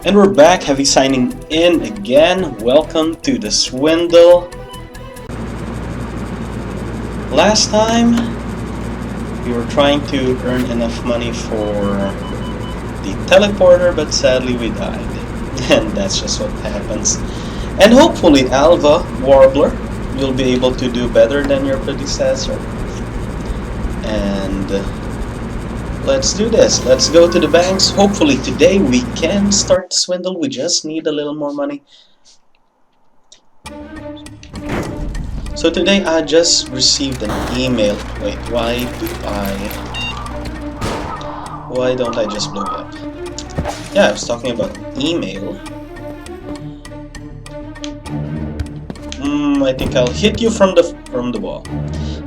And we're back, heavy signing in again. Welcome to the Swindle. Last time, we were trying to earn enough money for the teleporter, but sadly we died. And that's just what happens. And hopefully, Alva Warbler, you'll be able to do better than your predecessor. And let's do this. Let's go to the banks. Hopefully today we can start the swindle. We just need a little more money. So today I just received an email. Wait, why don't I just blow it up? Yeah, I was talking about email. I think I'll hit you from the wall.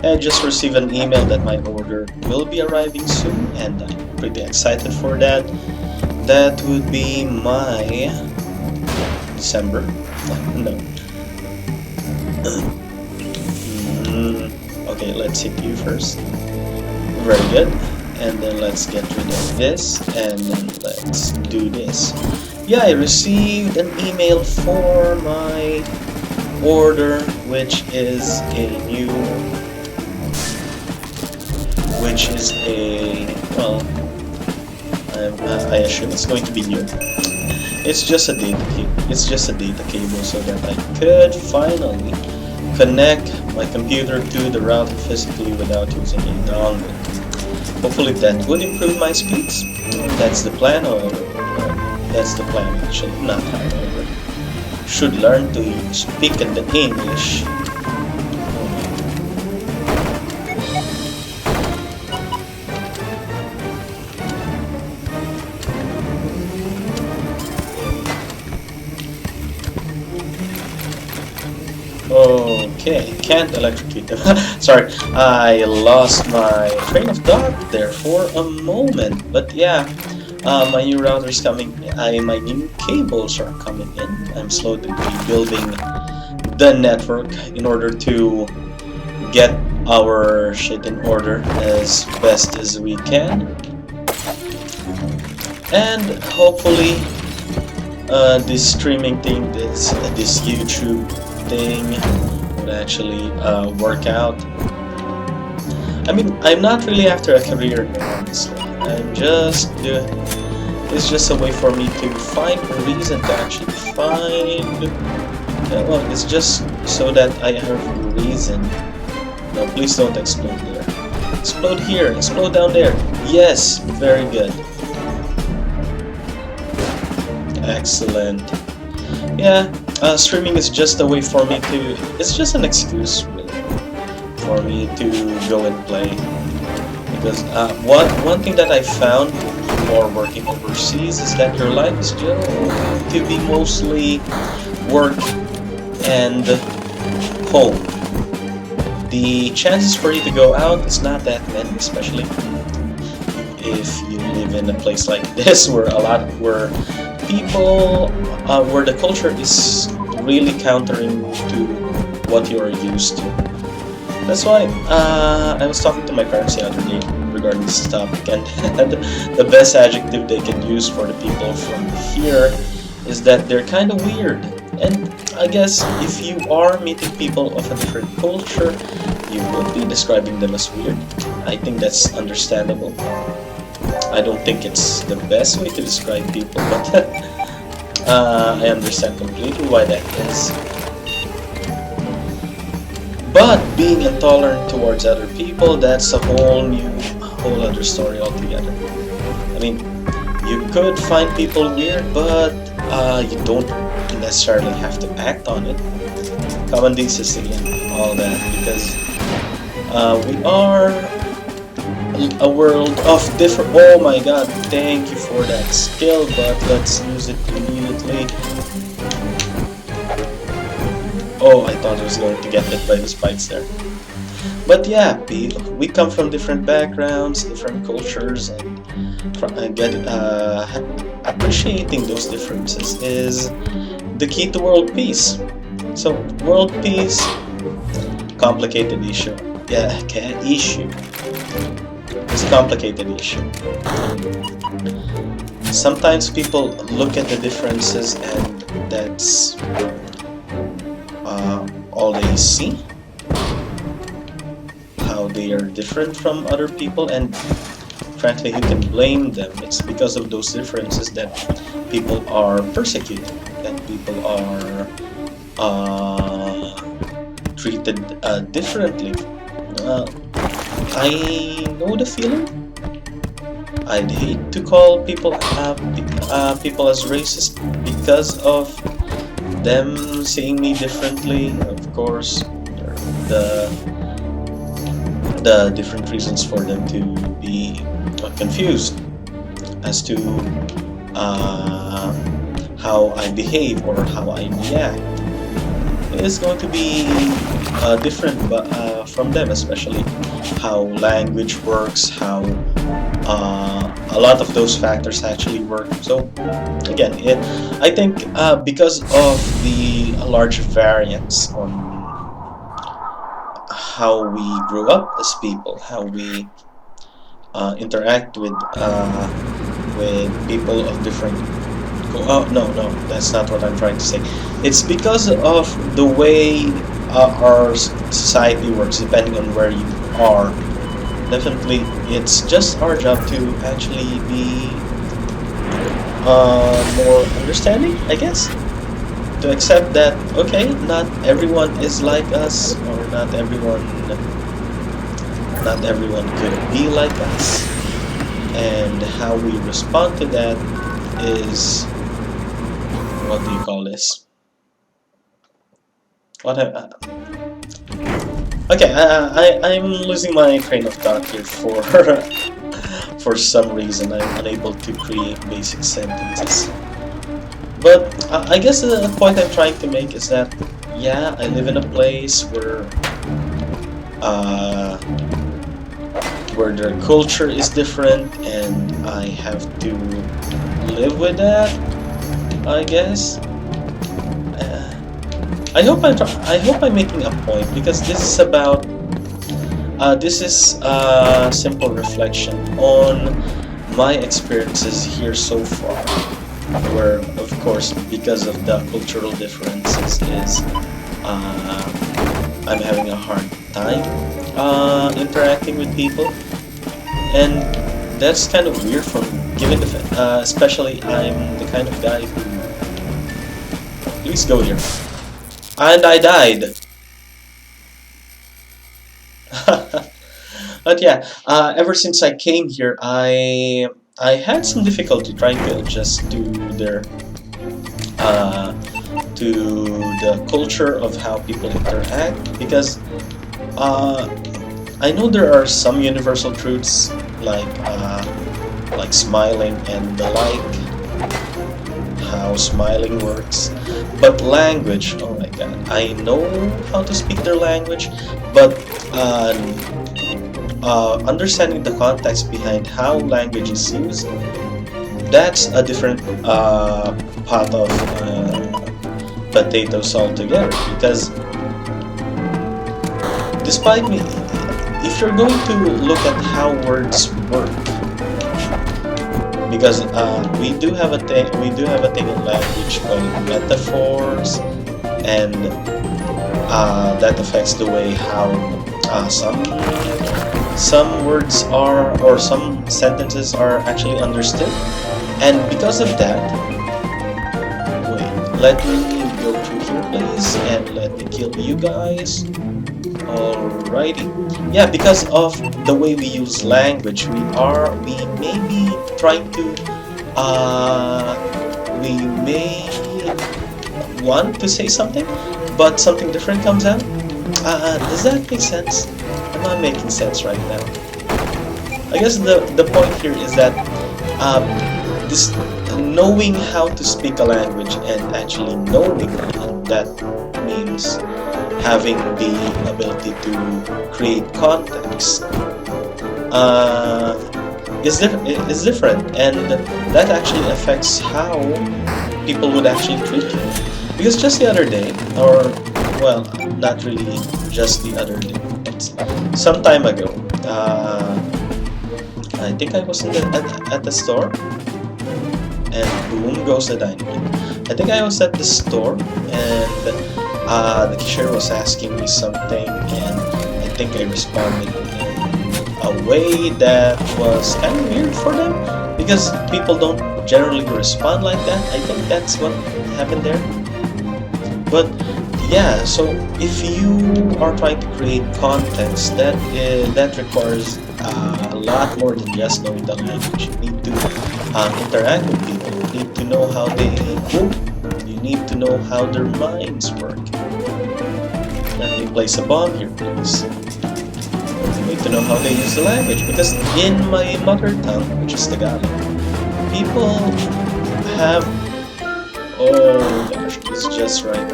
I just received an email that my order will be arriving soon, and I'm pretty excited for that. That would be my December. No. Okay, let's hit you first. Very good. And then let's get rid of this, and then let's do this. Yeah, I received an email for my order, which is a well, I assume it's going to be new. It's just a data cable so that I could finally connect my computer to the router physically without using a dongle. Hopefully that would improve my speeds. That's the plan, actually, not however. Should learn to speak in the English. Okay, can't electrocute them. Sorry, I lost my train of thought there for a moment. But yeah, my new router is coming. My new cables are coming in. I'm slowly rebuilding the network in order to get our shit in order as best as we can. And hopefully, this streaming thing, this YouTube thing would actually work out. I mean, I'm not really after a career here, honestly. It's just a way for me to find a reason to actually find. Well, it's just so that I have a reason. No, please don't explode there. Explode here. Explode down there. Yes, very good. Excellent. Yeah. Streaming is just a way for me to. It's just an excuse, really, for me to go and play. Because one thing that I found while working overseas is that your life is just to be mostly work and home. The chances for you to go out is not that many, especially if you live in a place like this where people, where the culture is really countering to what you're used to. That's why I was talking to my parents the other day regarding this topic, and the best adjective they can use for the people from here is that they're kind of weird. And I guess if you are meeting people of a different culture, you would be describing them as weird. I think that's understandable. I don't think it's the best way to describe people, but I understand completely why that is. But being intolerant towards other people, that's a whole other story altogether. I mean, you could find people weird, but you don't necessarily have to act on it. Common decency and all that, because we are a world of different. Oh my god, thank you for that skill, but let's use it immediately. Oh, I thought I was going to get hit by the spikes there. But yeah, we come from different backgrounds, different cultures, and appreciating those differences is the key to world peace. So, world peace, complicated issue. Yeah, issue. It's a complicated issue. sometimes people look at the differences and that's all they see, how they are different from other people, and frankly, who can blame them? It's because of those differences that people are persecuted, that people are treated differently. I know the feeling. I'd hate to call people people as racist because of them seeing me differently. Of course, the different reasons for them to be confused as to how I behave or how I react. Is going to be different from them, especially how language works, how a lot of those factors actually work. So again, I think because of the large variance on how we grew up as people, how we interact with people of different. Oh no, that's not what I'm trying to say. It's because of the way our society works, depending on where you are. Definitely, it's just our job to actually be more understanding, I guess. To accept that, okay, not everyone is like us, or not everyone could be like us, and how we respond to that is, what do you call this? Okay, I'm losing my train of thought here for for some reason. I'm unable to create basic sentences. But I guess the point I'm trying to make is that, yeah, I live in a place where their culture is different, and I have to live with that, I guess. I hope I'm making a point, because this is about this is a simple reflection on my experiences here so far, where of course because of the cultural differences is I'm having a hard time interacting with people, and that's kind of weird for me, given the especially I'm the kind of guy who, please go here. And I died. But yeah, ever since I came here, I had some difficulty trying to adjust to their to the culture of how people interact, because I know there are some universal truths like smiling and the like, how smiling works, but language, oh my god, I know how to speak their language, but understanding the context behind how language is used, that's a different pot of potatoes altogether. Because despite me, if you're going to look at how words work, because we do have a thing in language called metaphors, and that affects the way how some words are, or some sentences are actually understood. And because of that, wait, let me go through here please, and let me kill you guys. Alrighty. Yeah, because of the way we use language, we may be trying to we may want to say something, but something different comes out. Does that make sense? I'm not making sense right now. I guess the point here is that this knowing how to speak a language, and actually knowing that means having the ability to create context is different, and that actually affects how people would actually treat you. Because just the other day, or well, not really just the other day, but some time ago, I think I was at the store, and boom goes the dynamite. I think I was at the store, and the cashier was asking me something, and I think I responded in a way that was kind of weird for them, because people don't generally respond like that. I think that's what happened there. But yeah, so if you are trying to create contents, that requires a lot more than just knowing the language. You need to interact with people. You need to know how they move. You need to know how their minds work. Let me place a bomb here, please. You need to know how they use the language, because in my mother tongue, which is Tagalog, people have... Oh gosh, it's just right.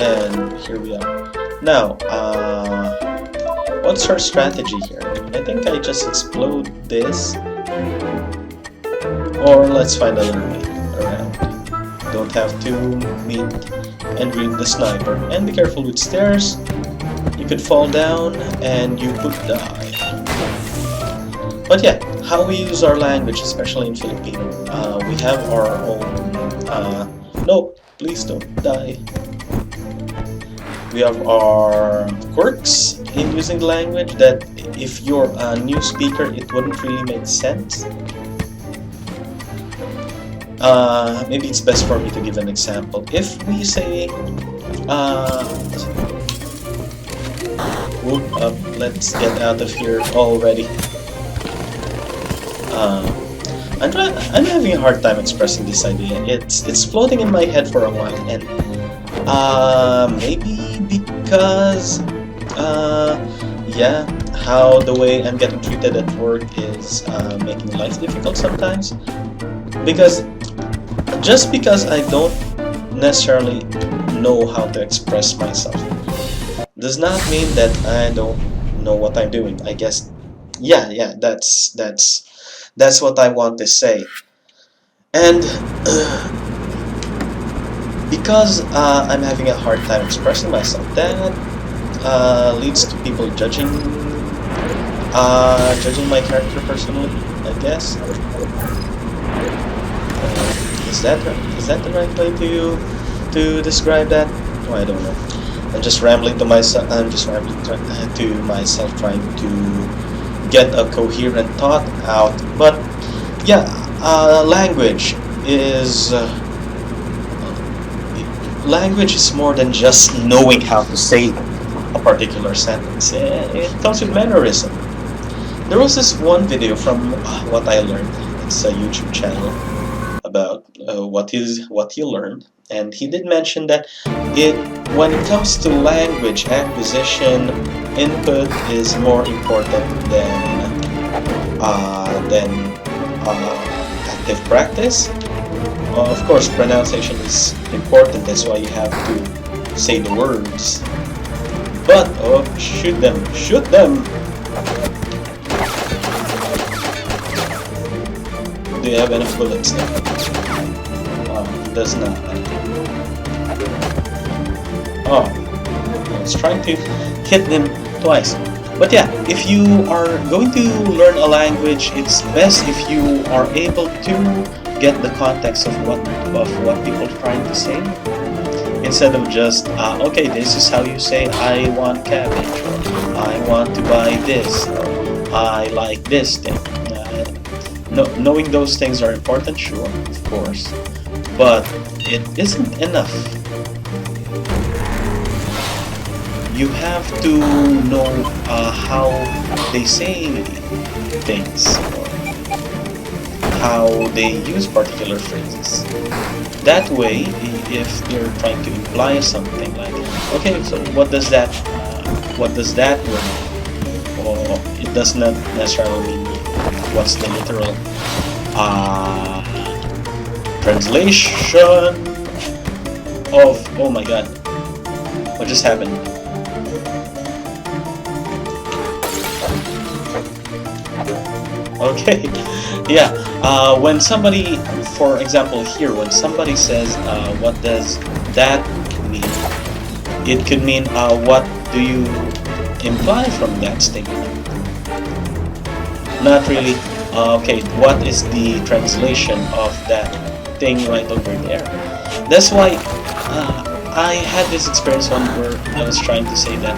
And here we are. Now, what's our strategy here? I think I just explode this. Or let's find a little way around. Don't have to meet and greet the sniper. And be careful with stairs. You could fall down and you could die. But yeah, how we use our language, especially in Filipino, we have our own... no, please don't die. We have our quirks in using the language that if you're a new speaker, it wouldn't really make sense. Maybe it's best for me to give an example. If we say, whoop up, let's get out of here already. I'm having a hard time expressing this idea. It's floating in my head for a while, and maybe because yeah, how the way I'm getting treated at work is making life difficult sometimes. Because just because I don't necessarily know how to express myself does not mean that I don't know what I'm doing. I guess, yeah, that's what I want to say. And because I'm having a hard time expressing myself, that leads to people judging my character personally, I guess. Is that the right way to describe that? Oh, I don't know. I'm just rambling to myself. To myself, trying to get a coherent thought out. But yeah, language is more than just knowing how to say a particular sentence. It comes with mannerism. There was this one video from What I Learned. It's a YouTube channel about what he learned, and he did mention that when it comes to language acquisition, input is more important than active practice. Of course, pronunciation is important. That's why you have to say the words. But shoot them! Shoot them! Do you have enough bullets there? Does not. Oh, I was trying to hit him twice. But yeah, if you are going to learn a language, it's best if you are able to get the context of what people are trying to say, instead of just okay, this is how you say I want cabbage, or I want to buy this, or I like this thing. Knowing those things are important, sure, of course, but it isn't enough. You have to know how they say things, or how they use particular phrases. That way, if you're trying to imply something like, okay, so what does that word? Or it does not necessarily mean what's the literal translation of, oh my god, what just happened? Okay, yeah, when somebody, for example here, when somebody says, what does that mean? It could mean, what do you imply from that statement? Not really Okay, what is the translation of that thing right over there? That's why I had this experience one where I was trying to say that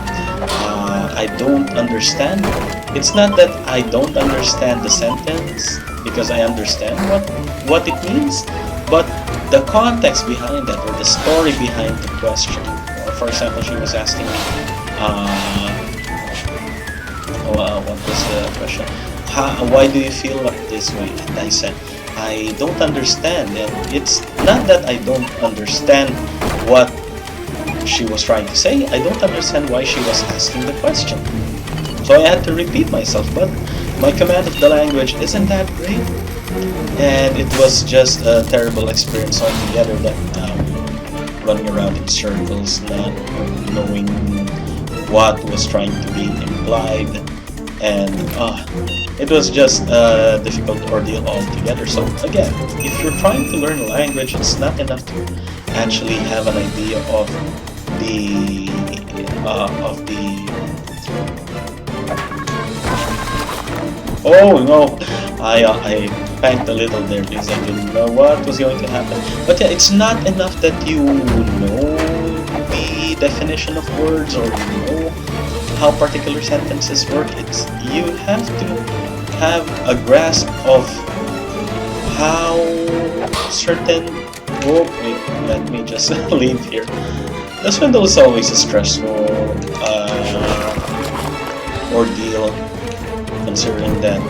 I don't understand. It's not that I don't understand the sentence because I understand what it means, but the context behind that or the story behind the question. For example, she was asking me, what was the question? Why do you feel this way? And I said, I don't understand. And it's not that I don't understand what she was trying to say. I don't understand why she was asking the question. So I had to repeat myself, but my command of the language isn't that great. And it was just a terrible experience altogether, that running around in circles, not knowing what was trying to be implied, and it was just a difficult ordeal altogether. So again, if you're trying to learn a language, it's not enough to actually have an idea of the oh no, I panicked a little there because I didn't know what was going to happen. But yeah, it's not enough that you know the definition of words or you know how particular sentences work. It's you have to have a grasp of how certain. Oh wait, let me just leave here. The Swindle is always a stressful ordeal, considering that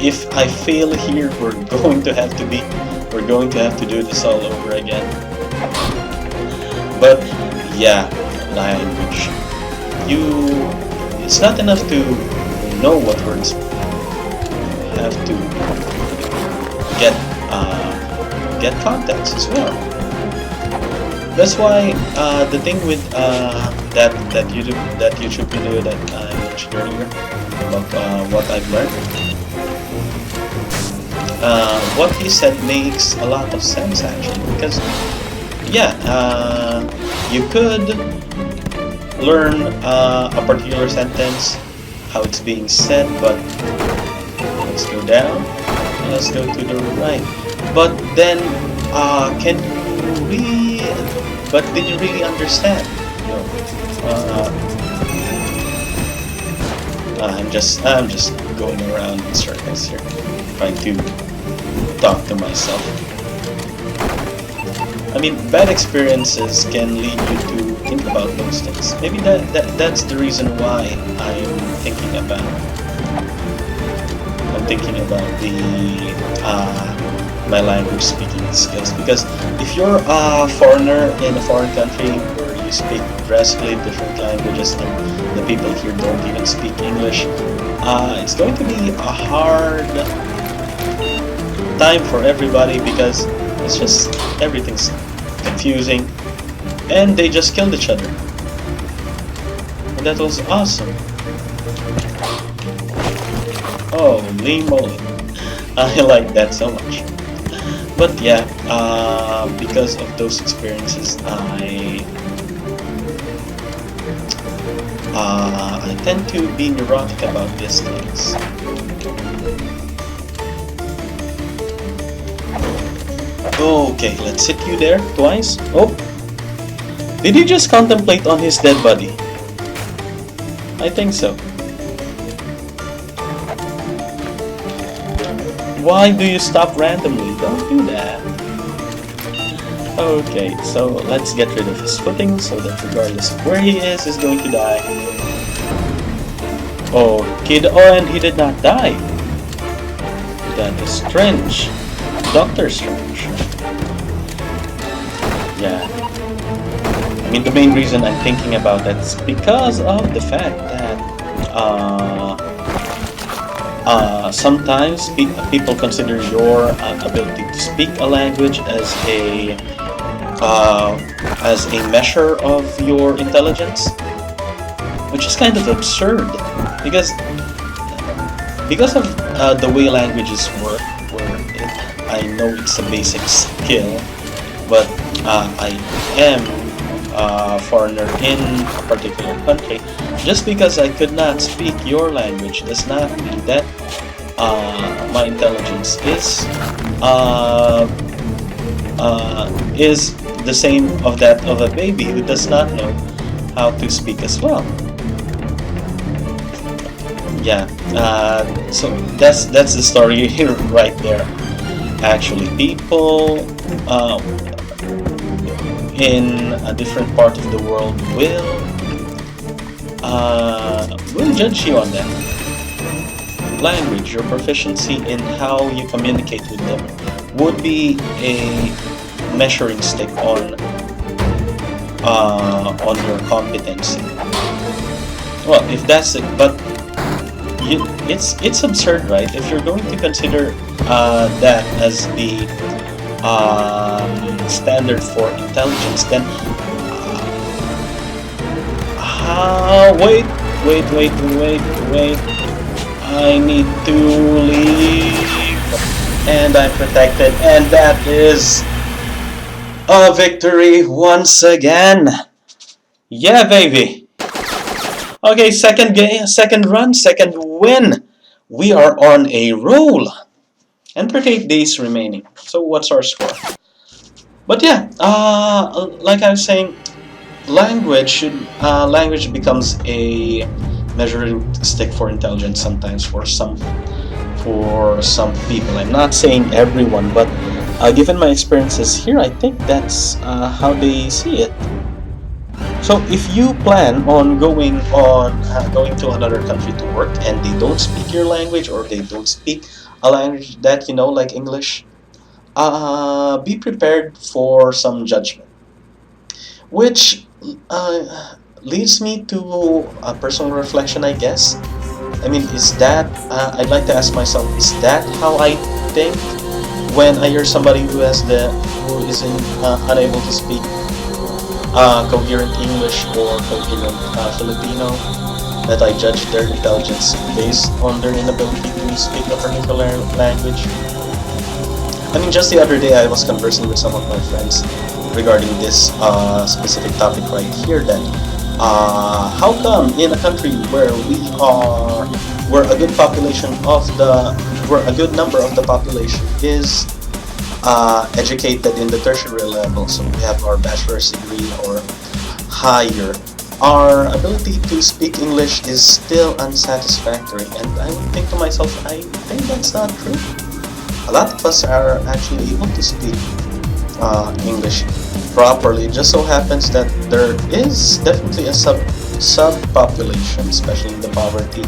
if I fail here, we're going to have to do this all over again. But yeah, language. It's not enough to know what words. You have to get context as well. That's why the thing with that YouTube video that I mentioned earlier about what I've learned, what he said makes a lot of sense actually, because yeah, you could learn a particular sentence, how it's being said, but let's go down, let's go to the right. But then, did you really understand? No. I'm just going around in circles here, trying to talk to myself. I mean, bad experiences can lead you to think about those things. Maybe that's the reason why I'm thinking about my language speaking skills. Because if you're a foreigner in a foreign country where you speak drastically different languages and the people here don't even speak English, it's going to be a hard time for everybody, because it's just everything's confusing, and they just killed each other. And that was awesome. Holy moly, I like that so much. But yeah, because of those experiences, I tend to be neurotic about these things. Okay, let's hit you there twice. Oh, did you just contemplate on his dead body? I think so. Why do you stop randomly? Don't do that. Okay, so let's get rid of his footing so that regardless of where he is, he's going to die. Oh, and he did not die. That is strange. Doctor Strange. Yeah. I mean, the main reason I'm thinking about that is because of the fact that sometimes people consider your ability to speak a language as a measure of your intelligence, which is kind of absurd, because of the way languages work, where I know it's a basic skill, but I am a foreigner in a particular country. Just because I could not speak your language does not mean that my intelligence uh, is the same of that of a baby who does not know how to speak as well. Yeah, so that's the story right there. Actually, people in a different part of the world will judge you on that. Language, your proficiency in how you communicate with them, would be a measuring stick on your competency. Well, if that's it, but it's absurd, right? If you're going to consider that as the standard for intelligence, then wait. I need to leave, and I'm protected, and that is a victory once again. Yeah, baby. Okay, second game, second run, second win. We are on a roll. And 38 days remaining. So what's our score? But yeah, like I was saying, language becomes a measuring stick for intelligence sometimes for some people. I'm not saying everyone, but given my experiences here, I think that's how they see it. So if you plan on going to another country to work and they don't speak your language, or they don't speak a language that you know, like English, be prepared for some judgment. Which leads me to a personal reflection, I guess. I mean, I'd like to ask myself, is that how I think when I hear somebody who isn't unable to speak coherent English or coherent Filipino, that I judge their intelligence based on their inability to speak a particular language? I mean, just the other day I was conversing with some of my friends regarding this specific topic right here, that how come in a country where where a good where a good number of the population is educated in the tertiary level, so we have our bachelor's degree or higher, our ability to speak English is still unsatisfactory? And I would think to myself, I think that's not true. A lot of us are actually able to speak English properly. It just so happens that there is definitely a subpopulation, especially in the poverty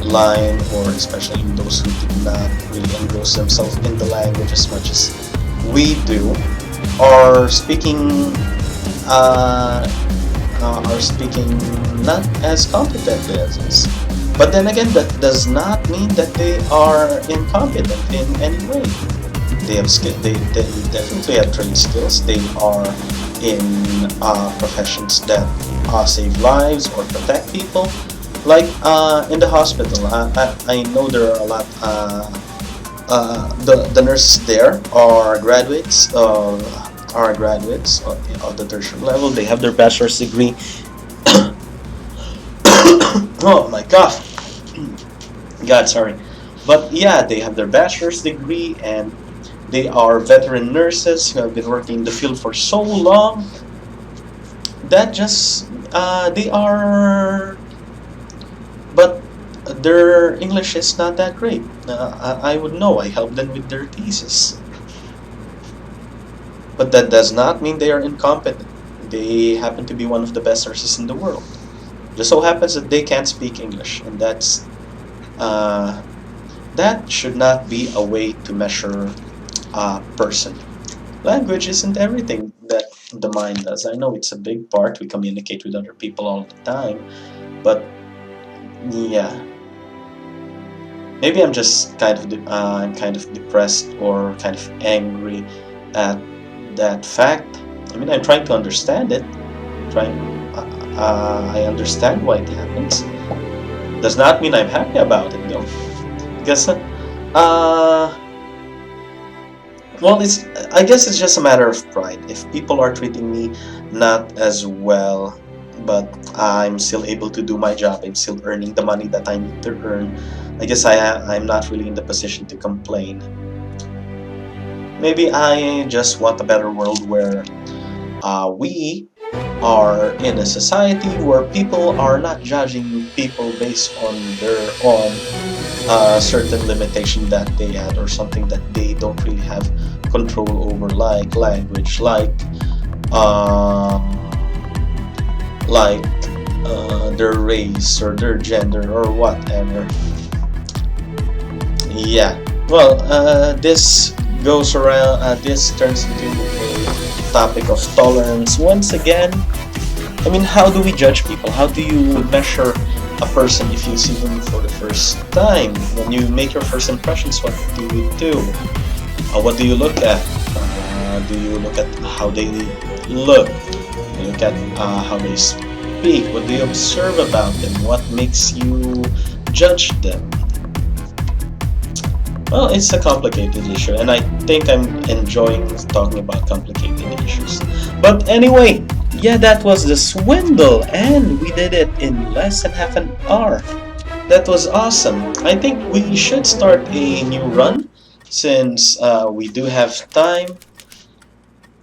line, or especially in those who do not really engross themselves in the language as much as we do, are speaking not as competently as us. But then again, that does not mean that they are incompetent in any way. They definitely have trade skills. They are in professions that save lives or protect people. Like in the hospital, I know there are a lot. The nurses there are graduates of the tertiary level. They have their bachelor's degree. Oh my God, sorry. But yeah, they have their bachelor's degree, and they are veteran nurses who have been working in the field for so long that just they are, but their English is not that great. I would know. I help them with their thesis. But that does not mean they are incompetent. They happen to be one of the best nurses in the world. Just so happens that they can't speak English, and that should not be a way to measure a person. Language isn't everything that the mind does. I know it's a big part. We communicate with other people all the time, but yeah, maybe I'm just I'm kind of depressed or kind of angry at that fact. I mean, I'm trying to understand it. I understand why it happens. Does not mean I'm happy about it though, because well, I guess it's just a matter of pride. If people are treating me not as well but I'm still able to do my job. I'm still earning the money that I need to earn. I guess I'm not really in the position to complain. Maybe I just want a better world where we are in a society where people are not judging people based on their own certain limitation that they had, or something that they don't really have control over, like language, um, like their race or their gender or whatever. Yeah. Well, this goes around. This turns into a topic of tolerance once again. I mean, how do we judge people? How do you measure a person if you see them for the first time? When you make your first impressions, what do you do? What do you look at? Do you look at how they look? Do you look at how they speak? What do you observe about them? What makes you judge them? Well, it's a complicated issue, and I think I'm enjoying talking about complicated issues. But anyway, yeah, that was the Swindle, and we did it in less than half an hour. That was awesome. I think we should start a new run, since we do have time.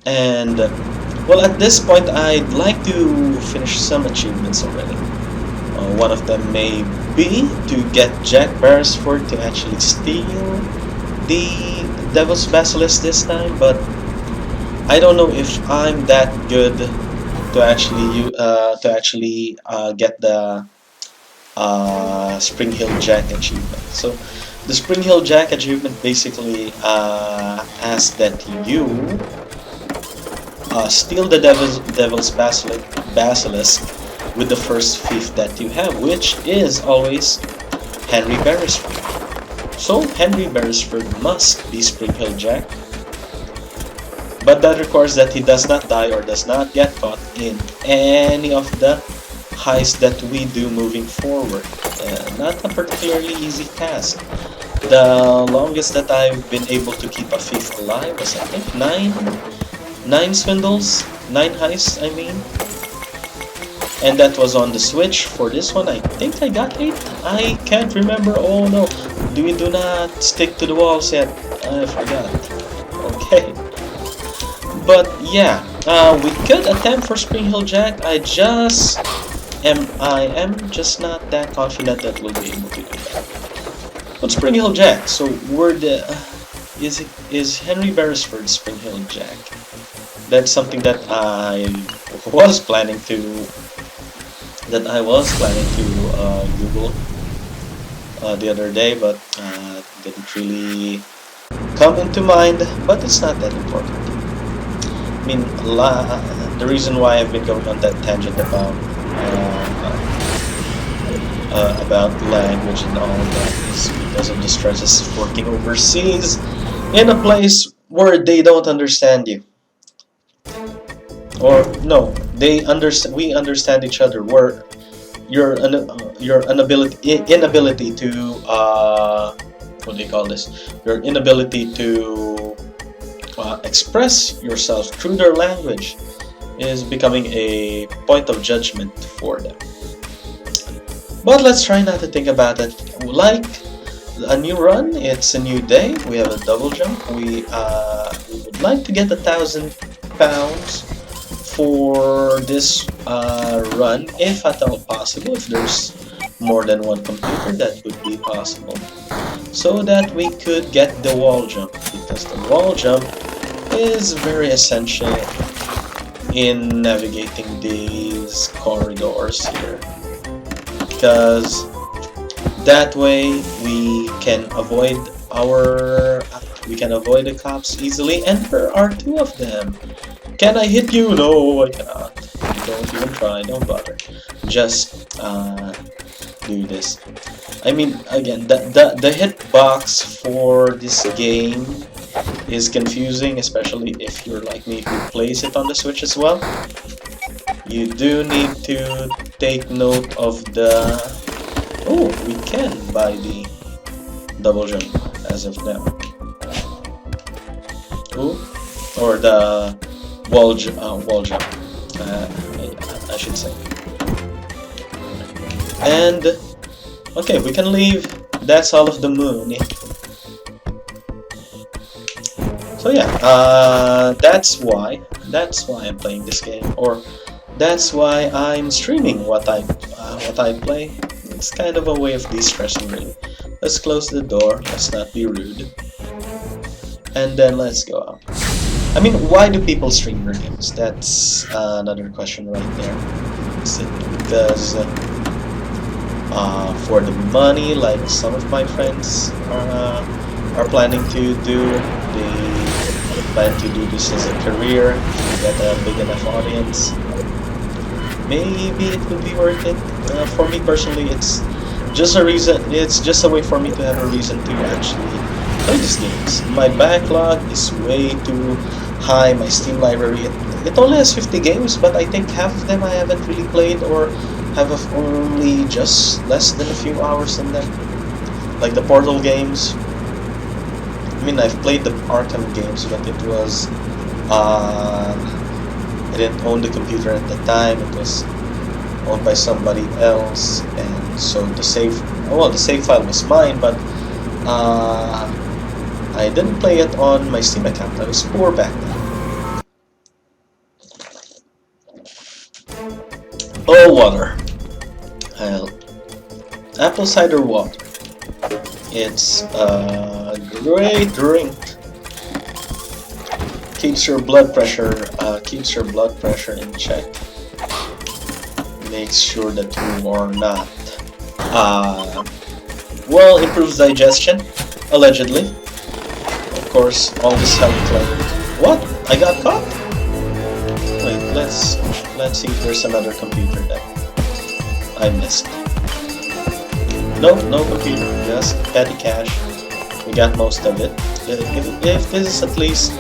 And, well, at this point, I'd like to finish some achievements already. One of them may be to get Jack Beresford to actually steal the Devil's Basilisk this time, but I don't know if I'm that good to actually get the Spring Hill Jack achievement. So the Spring Hill Jack achievement basically asks that you steal the Devil's Basilisk with the first thief that you have, which is always Henry Beresford. So Henry Beresford must be Spring Hill Jack, but that requires that he does not die or does not get caught in any of the heists that we do moving forward. Not a particularly easy task. The longest that I've been able to keep a thief alive was, I think, nine swindles, 9 heists, I mean. And that was on the Switch. For this one, I think I got 8. I can't remember. Oh no, do not stick to the walls yet. I forgot. Okay. But yeah, we could attempt for Spring Hill Jack. I am just not that confident that we'll be able to do that. But Spring Hill Jack. So is Henry Beresford Spring Hill Jack? That's something that I was planning to Google the other day, but didn't really come into mind. But it's not that important. I mean, the reason why I've been going on that tangent about language and all that is because of the stresses of working overseas in a place where they don't understand you. Or no, we understand each other. Where your inability to what do you call this? Your inability to express yourself through their language is becoming a point of judgment for them. But let's try not to think about it like a new run. It's a new day. We have a double jump. We would like to get £1,000 for this run, if at all possible. If there's more than one computer, that would be possible, so that we could get the wall jump, because the wall jump is very essential in navigating these corridors here, because that way we can avoid the cops easily, and there are 2 of them. Can I hit you? No, I cannot. Don't even try, don't bother. Just do this. I mean, again, the hitbox for this game is confusing, especially if you're like me who plays it on the Switch as well. You do need to take note of the... Oh, we can buy the double jump as of now. Ooh, or the wall jump, I should say. And okay, we can leave. That's all of the moon. So yeah, that's why I'm playing this game, or that's why I'm streaming what I play. It's kind of a way of de-stressing, really. Let's close the door. Let's not be rude. And then let's go out. I mean, why do people stream their games? That's another question right there. Is it because for the money, like some of my friends are planning to do? They plan to do this as a career, to get a big enough audience. Maybe it would be worth it. For me personally, it's just a reason. It's just a way for me to have a reason to actually play these games. My backlog is way too high. My Steam library, it only has 50 games, but I think half of them I haven't really played, or have only just less than a few hours in them. Like the Portal games. I mean, I've played the Arkham games, but it was I didn't own the computer at the time. It was owned by somebody else, and so the save file was mine, but I didn't play it on my Steam account. I was poor back then. Oh, water. Apple cider water. It's a great drink. Keeps your blood pressure in check. Makes sure that you are not well, improves digestion, allegedly. Of course, all this health clutter. What? I got caught? Wait, let's see if there's another computer that I missed. Nope, no computer, just petty cash. We got most of it. If this is at least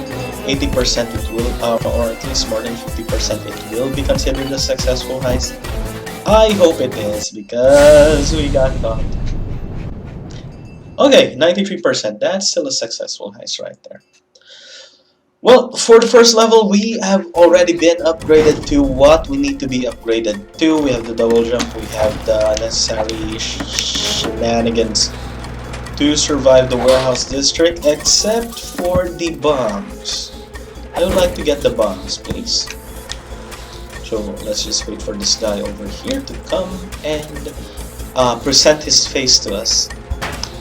80%, it will, or at least more than 50%, it will be considered a successful heist. I hope it is, because we got caught. Okay, 93%, that's still a successful heist right there. Well, for the first level, we have already been upgraded to what we need to be upgraded to. We have the double jump, we have the necessary shenanigans to survive the warehouse district, except for the bombs. I would like to get the bombs, please. So let's just wait for this guy over here to come and present his face to us.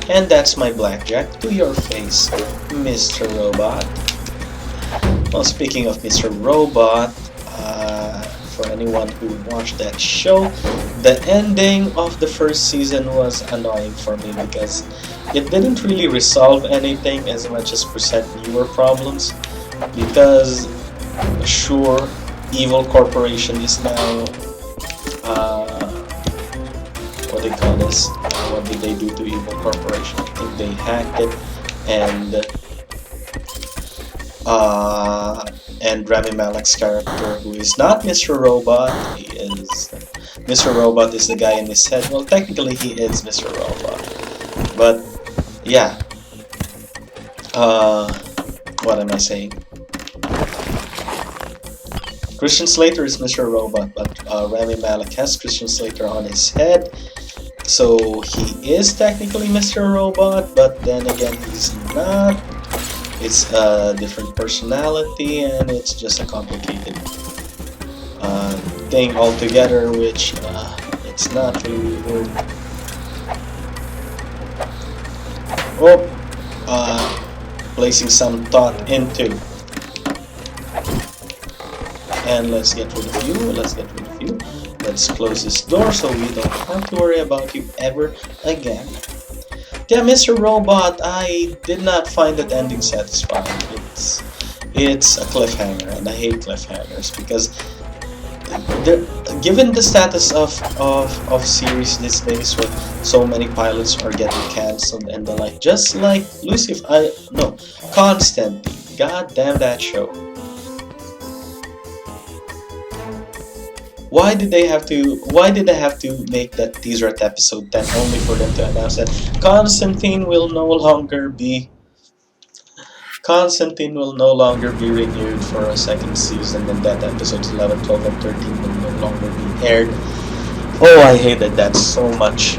And that's my blackjack. To your face, Mr. Robot. Well, speaking of Mr. Robot, for anyone who watched that show, the ending of the first season was annoying for me because it didn't really resolve anything as much as present newer problems. Because, sure, Evil Corporation is now, what do they call this? What did they do to Evil Corporation? I think they hacked it, and Rami Malek's character, who is not Mr. Robot, Mr. Robot is the guy in his head. Well, technically he is Mr. Robot, but yeah. What am I saying? Christian Slater is Mr. Robot, but Rami Malek has Christian Slater on his head, so he is technically Mr. Robot, but then again he's not. It's a different personality, and it's just a complicated thing altogether, which it's not really worth. Placing some thought into. And let's get rid of you. Let's close this door so we don't have to worry about you ever again. Yeah, Mr. Robot, I did not find that ending satisfying. It's a cliffhanger, and I hate cliffhangers because given the status of series these days, where so many pilots are getting cancelled and the like, just like Constantine. God damn that show. Why did they have to make that teaser at episode 10 only for them to announce that Constantine will no longer be renewed for a second season, and that episodes 11, 12, and 13 will no longer be aired? Oh, I hated that so much.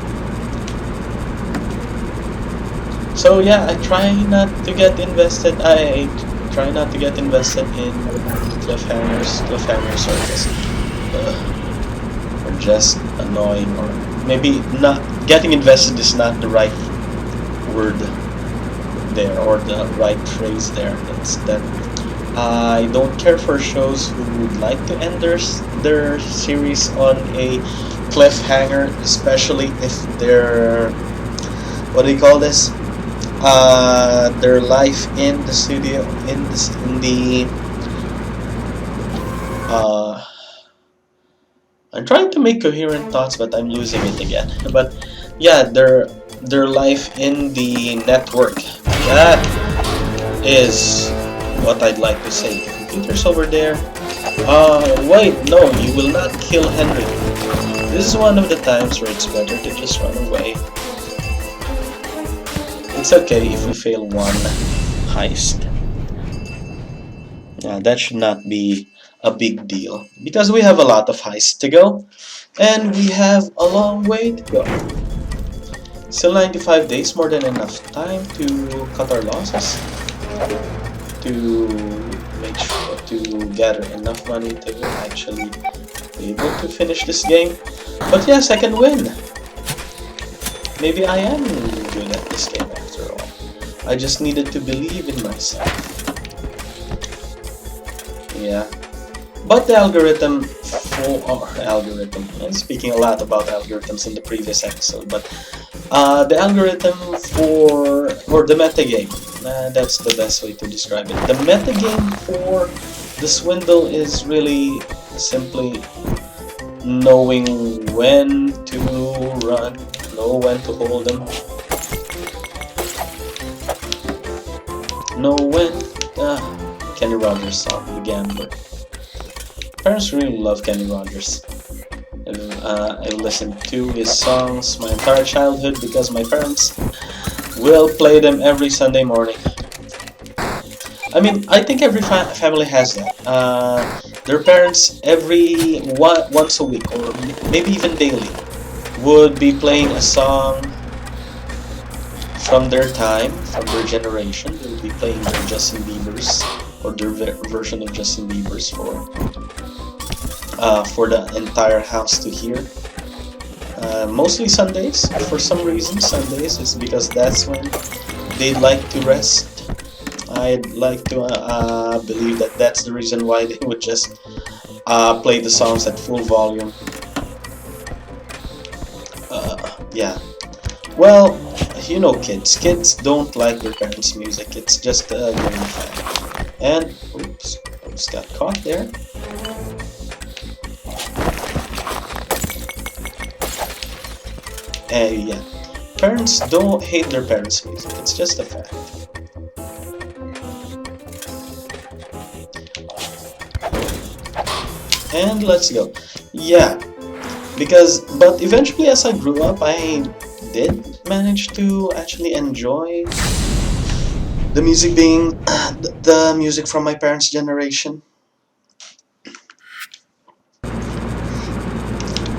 So yeah, I try not to get invested. I try not to get invested in cliffhangers. Cliffhangers are just, are just annoying, or maybe not. Getting invested is not the right word there, or the right phrase there. It's that I don't care for shows who would like to end their series on a cliffhanger, especially if they're, what do you call this? Their life in the studio, in the uh, I'm trying to make coherent thoughts, but I'm losing it again. But yeah, their life in the network. That is what I'd like to say. The computer's over there. Wait, no, you will not kill Henry. This is one of the times where it's better to just run away. It's okay if we fail one heist. Yeah, that should not be a big deal, because we have a lot of heists to go, and we have a long way to go. Still 95 days, more than enough time to cut our losses, to make sure to gather enough money to actually be able to finish this game. But yes, I can win. Maybe I am good at this game after all. I just needed to believe in myself. Yeah. But the algorithm for algorithm. I'm speaking a lot about algorithms in the previous episode, but the algorithm for, or the metagame, that's the best way to describe it. The metagame for the Swindle is really simply knowing when to run, know when to hold them, know when. Kenny Rogers song, The Gambler. Parents really love Kenny Rogers. I've listened to his songs my entire childhood because my parents will play them every Sunday morning. I mean, I think every family has that. Their parents once a week, or maybe even daily, would be playing a song from their time, from their generation. They would be playing their Justin Bieber's, or their version of Justin Bieber's for the entire house to hear. Mostly Sundays. For some reason, Sundays is because that's when they'd like to rest. I'd like to believe that that's the reason why they would just play the songs at full volume. Yeah. Well, you know, kids don't like their parents' music. It's just a given fact. And oops, I just got caught there. Yeah, parents don't hate their parents' music. It's just a fact. And let's go. Yeah, but eventually, as I grew up, I did manage to actually enjoy the music being the music from my parents' generation.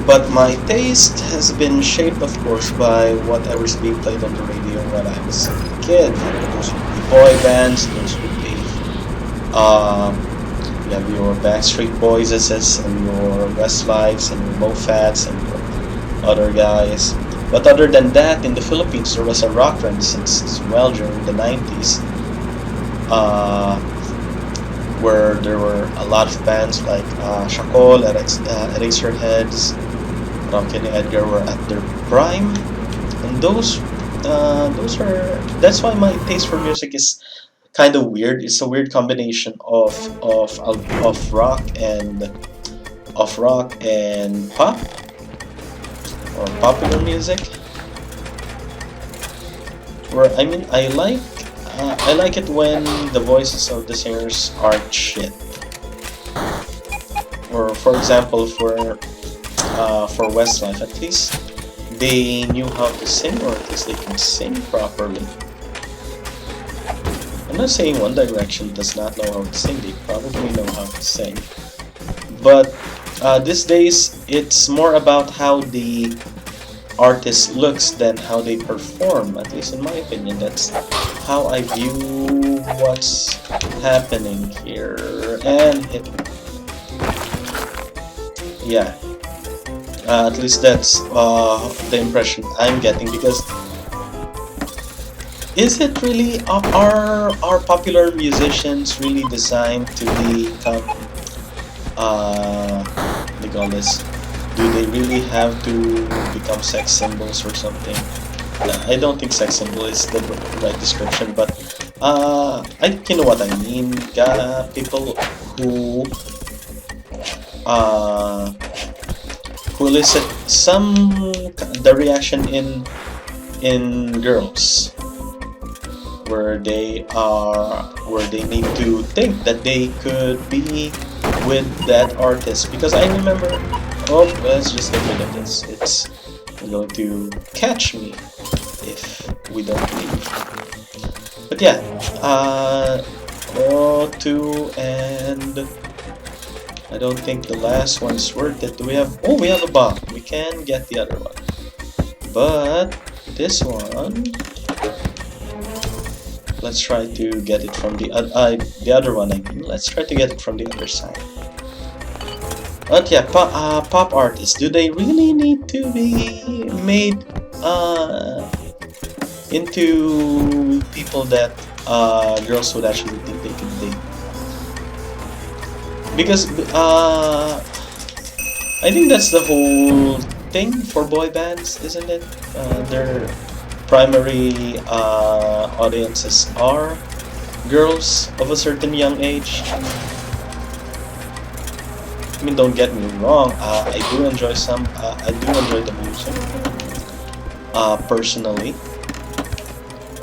But my taste has been shaped, of course, by whatever's being played on the radio when I was a kid. Those would be boy bands, those would be you have your Backstreet Boyses and your Westlives and your Mofats and your other guys. But other than that, in the Philippines, there was a rock renaissance as well during the 90s, where there were a lot of bands like Shakol, Eraserheads, Ronkin and Edgar were at their prime, and that's why my taste for music is kind of weird. It's a weird combination of rock and pop, or popular music. Where I mean, I like it when the voices of the singers aren't shit. Or for example, for Westlife, at least they knew how to sing, or at least they can sing properly. I'm not saying One Direction does not know how to sing, they probably know how to sing. But These days, it's more about how the artist looks than how they perform. At least in my opinion, that's how I view what's happening here. And yeah, at least that's the impression I'm getting. Because is it really are popular musicians really designed to become what do you call this? Do they really have to become sex symbols or something? I don't think sex symbol is the right description, but I think you know what I mean. People who uh, who elicit the reaction in girls, where they need to think that they could be with that artist. Because I remember, oh, let's just get rid of this. It's going to catch me if we don't leave. But yeah, go to, and I don't think the last one's worth it. Do we have? Oh, we have a bomb. We can get the other one, but this one, let's try to get it from the other one. I mean, let's try to get it from the other side. But yeah, pop artists. Do they really need to be made into people that girls would actually think they could date? Because I think that's the whole thing for boy bands, isn't it? Their primary audiences are girls of a certain young age. I mean, don't get me wrong. I do enjoy the music personally,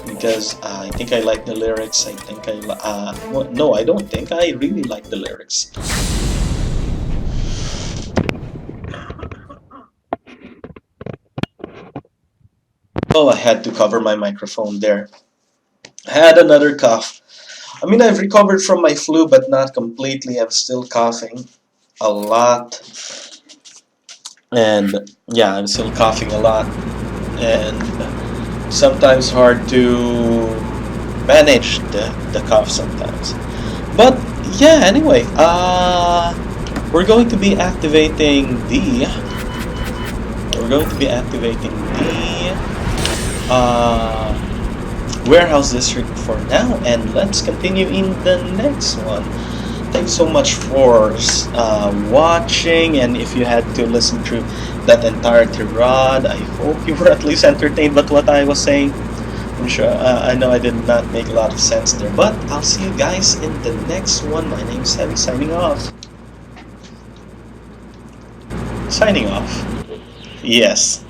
because I think I like the lyrics. I think well, no, I don't think. I really like the lyrics. Oh, I had to cover my microphone there. I had another cough. I mean, I've recovered from my flu, but not completely. I'm still coughing a lot. And yeah, I'm still coughing a lot. And sometimes hard to manage the cough sometimes. But yeah, anyway, we're going to be activating the warehouse district for now, and let's continue in the next one. Thanks so much for watching, and if you had to listen through that entire tirade, I hope you were at least entertained by what I was saying. I'm sure I know I did not make a lot of sense there, but I'll see you guys in the next one. My name is Heavy, signing off. Signing off. Yes.